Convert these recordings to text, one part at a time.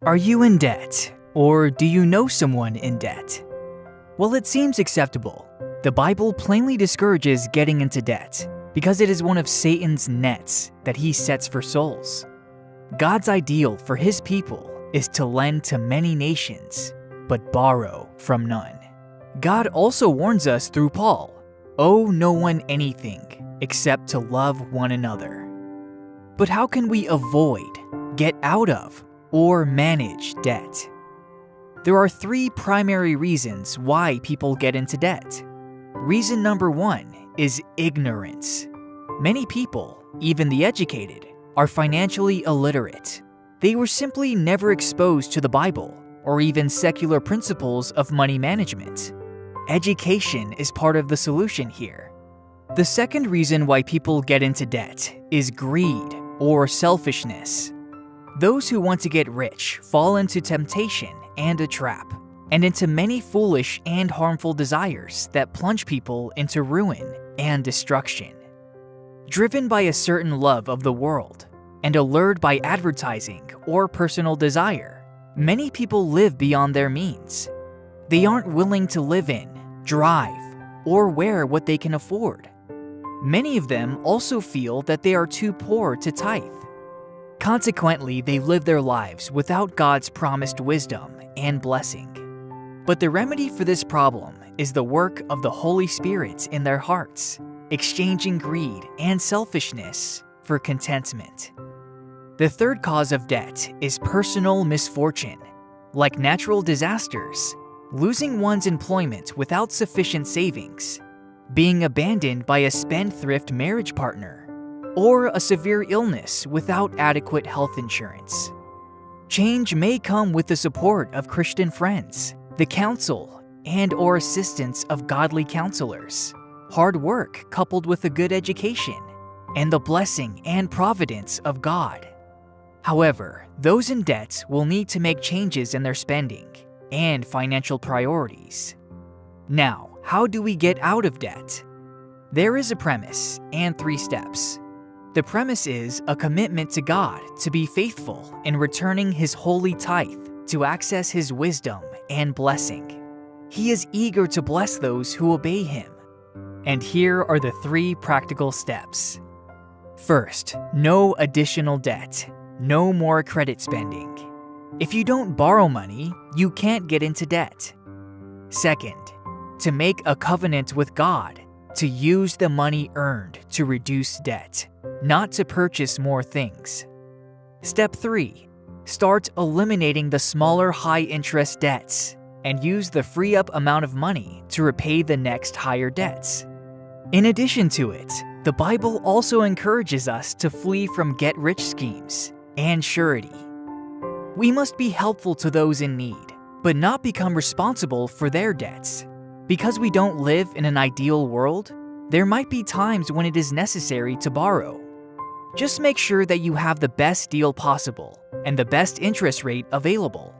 Are you in debt? Or do you know someone in debt? Well, it seems acceptable. The Bible plainly discourages getting into debt because it is one of Satan's nets that he sets for souls. God's ideal for his people is to lend to many nations, but borrow from none. God also warns us through Paul, "Owe no one anything except to love one another." But how can we avoid, get out of, or manage debt? There are three primary reasons why people get into debt. Reason number one is ignorance. Many people, even the educated, are financially illiterate. They were simply never exposed to the Bible or even secular principles of money management. Education is part of the solution here. The second reason why people get into debt is greed or selfishness. Those who want to get rich fall into temptation and a trap, and into many foolish and harmful desires that plunge people into ruin and destruction. Driven by a certain love of the world and allured by advertising or personal desire, many people live beyond their means. They aren't willing to live in, drive, or wear what they can afford. Many of them also feel that they are too poor to tithe. Consequently, they live their lives without God's promised wisdom and blessing. But the remedy for this problem is the work of the Holy Spirit in their hearts, exchanging greed and selfishness for contentment. The third cause of debt is personal misfortune, like natural disasters, losing one's employment without sufficient savings, being abandoned by a spendthrift marriage partner, or a severe illness without adequate health insurance. Change may come with the support of Christian friends, the counsel and/or assistance of godly counselors, hard work coupled with a good education, and the blessing and providence of God. However, those in debt will need to make changes in their spending and financial priorities. Now, how do we get out of debt? There is a premise and 3 steps. The premise is a commitment to God to be faithful in returning His holy tithe to access His wisdom and blessing. He is eager to bless those who obey Him. And here are the 3 practical steps. First, no additional debt. No more credit spending. If you don't borrow money, you can't get into debt. Second, to make a covenant with God to use the money earned to reduce debt, not to purchase more things. Step 3. Start eliminating the smaller high-interest debts and use the free-up amount of money to repay the next higher debts. In addition to it, the Bible also encourages us to flee from get-rich schemes and surety. We must be helpful to those in need, but not become responsible for their debts. Because we don't live in an ideal world, there might be times when it is necessary to borrow. Just make sure that you have the best deal possible and the best interest rate available.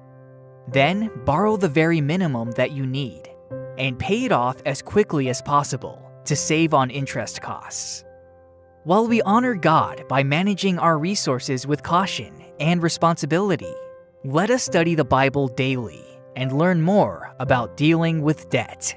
Then borrow the very minimum that you need and pay it off as quickly as possible to save on interest costs. While we honor God by managing our resources with caution and responsibility, let us study the Bible daily and learn more about dealing with debt.